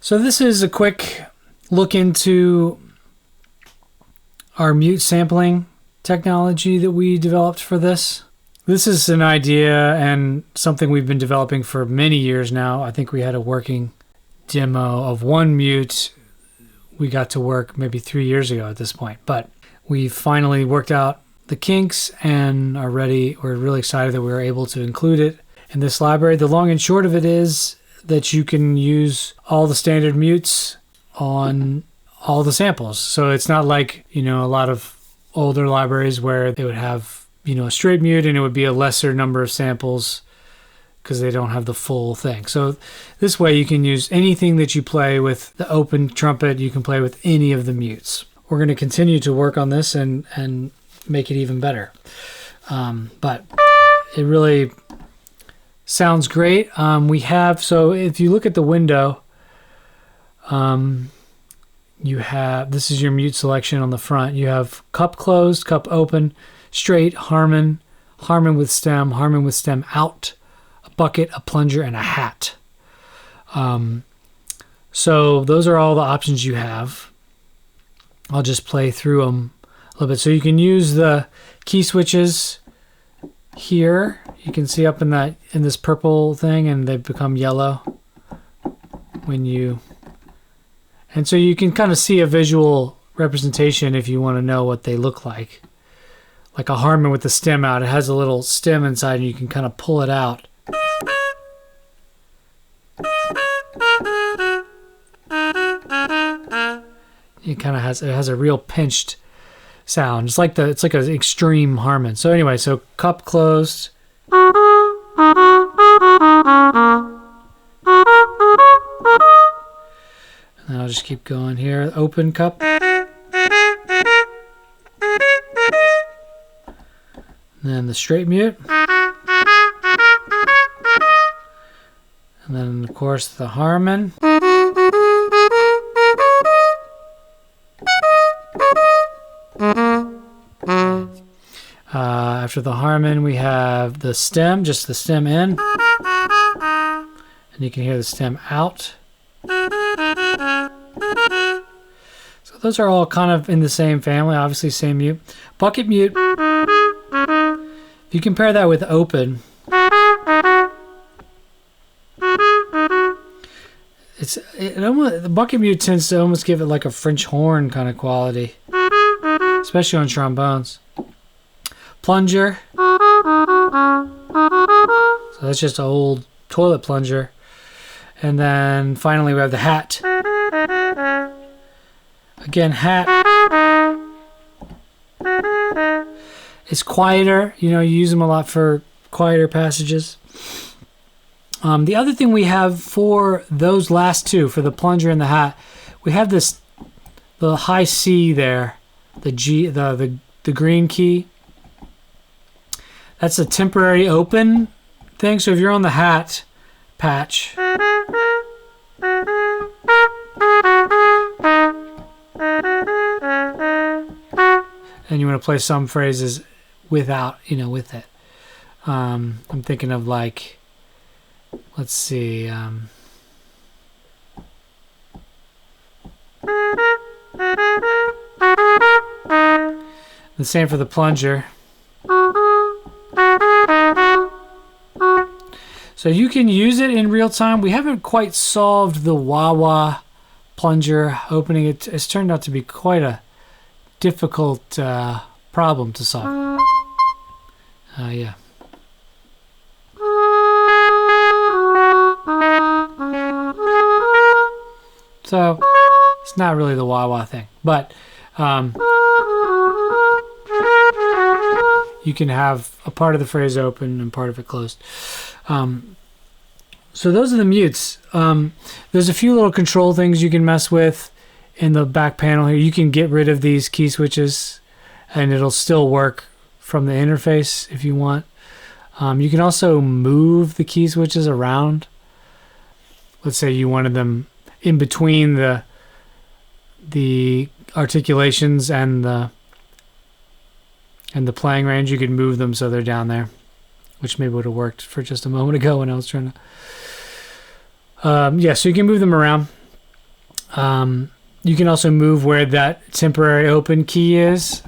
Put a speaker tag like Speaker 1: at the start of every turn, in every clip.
Speaker 1: So this is a quick look into our mute sampling technology that we developed for this. This is an idea and something we've been developing for many years now. I think we had a working demo of one mute. We got to work maybe 3 years ago at this point, but we finally worked out the kinks and are ready. We're really excited that we were able to include it in this library. The long and short of it is that you can use all the standard mutes on all the samples. So it's not like, a lot of older libraries where they would have, a straight mute and it would be a lesser number of samples because they don't have the full thing. So this way you can use anything that you play with the open trumpet. You can play with any of the mutes. We're going to continue to work on this and make it even better. But it really sounds great. So if you look at the window, this is your mute selection on the front. You have cup closed, cup open, straight, Harmon, Harmon with stem out, a bucket, a plunger, and a hat. So those are all the options you have. I'll just play through them a little bit. So you can use the key switches here. You can see up in this purple thing, and they become yellow and so you can kind of see a visual representation if you want to know what they look like a Harmon with the stem out. It has a little stem inside and you can kind of pull it out. It has a real pinched sound. It's like an extreme Harmon. So anyway, so cup closed. And I'll just keep going here. Open cup. And then the straight mute. And then of course the Harmon. After the Harmon, we have the stem, just the stem in. And you can hear the stem out. So those are all kind of in the same family, obviously same mute. Bucket mute. If you compare that with open, the bucket mute tends to almost give it like a French horn kind of quality, especially on trombones. Plunger. So that's just an old toilet plunger. And then finally we have the hat. Again, hat. It's quieter. You use them a lot for quieter passages. The other thing we have for those last two, for the plunger and the hat, we have the high C there, the G, the green key. That's a temporary open thing. So if you're on the hat patch, and you want to play some phrases without, with it. I'm thinking of let's see. The same for the plunger. So you can use it in real time. We haven't quite solved the wah-wah plunger opening. It's turned out to be quite a difficult problem to solve. Yeah. So it's not really the wah-wah thing, but you can have a part of the phrase open and part of it closed. So those are the mutes. There's a few little control things you can mess with in the back panel here. You can get rid of these key switches and it'll still work from the interface if you want. You can also move the key switches around. Let's say you wanted them in between the articulations and the playing range. You could move them so they're down there, which maybe would have worked for just a moment ago when I was trying to. So you can move them around. You can also move where that temporary open key is.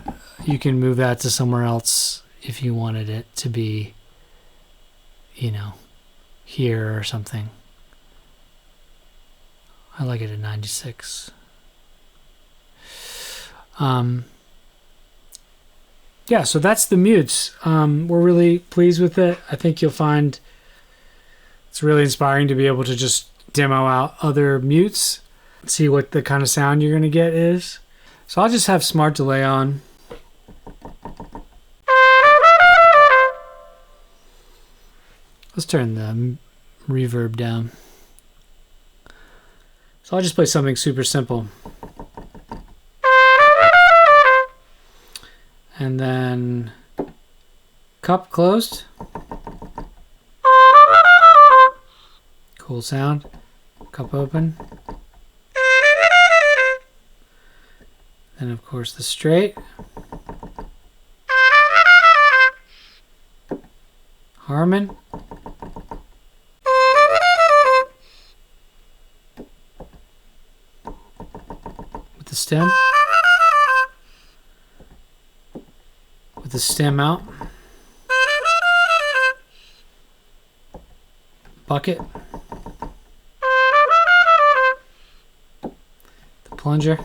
Speaker 1: You can move that to somewhere else if you wanted it to be, you know, here or something. I like it at 96. Yeah, so that's the mutes. We're really pleased with it. I think you'll find it's really inspiring to be able to just demo out other mutes, see what the kind of sound you're going to get is. So I'll just have smart delay on. Let's turn the reverb down. So I'll just play something super simple. And then cup closed. Cool sound. Cup open. Then of course the straight. Harmon. With the stem. With the stem out. Bucket. The plunger.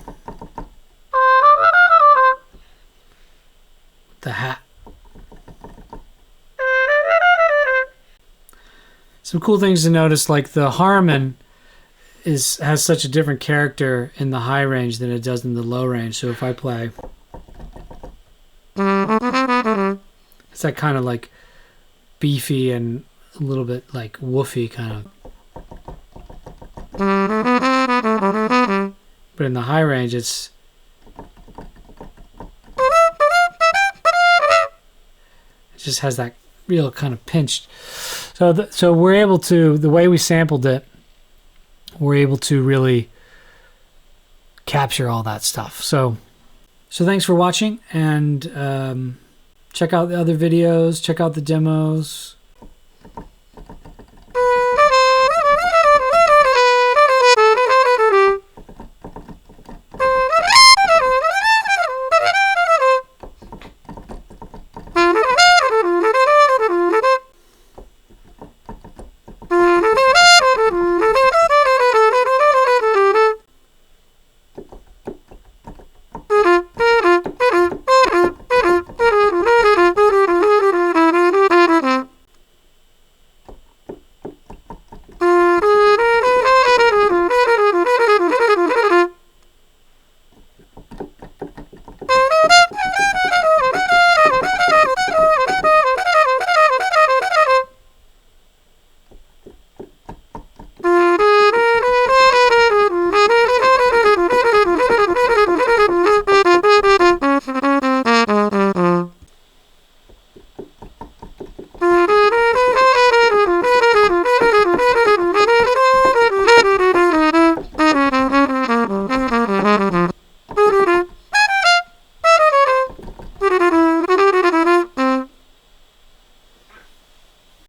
Speaker 1: The hat. Some cool things to notice, like the Harmon has such a different character in the high range than it does in the low range. So if I play, it's that kind of like beefy and a little bit like woofy kind of. But in the high range, it just has that real kind of pinched. So we're able to, the way we sampled it, we're able to really capture all that stuff. So thanks for watching, and check out the other videos, check out the demos.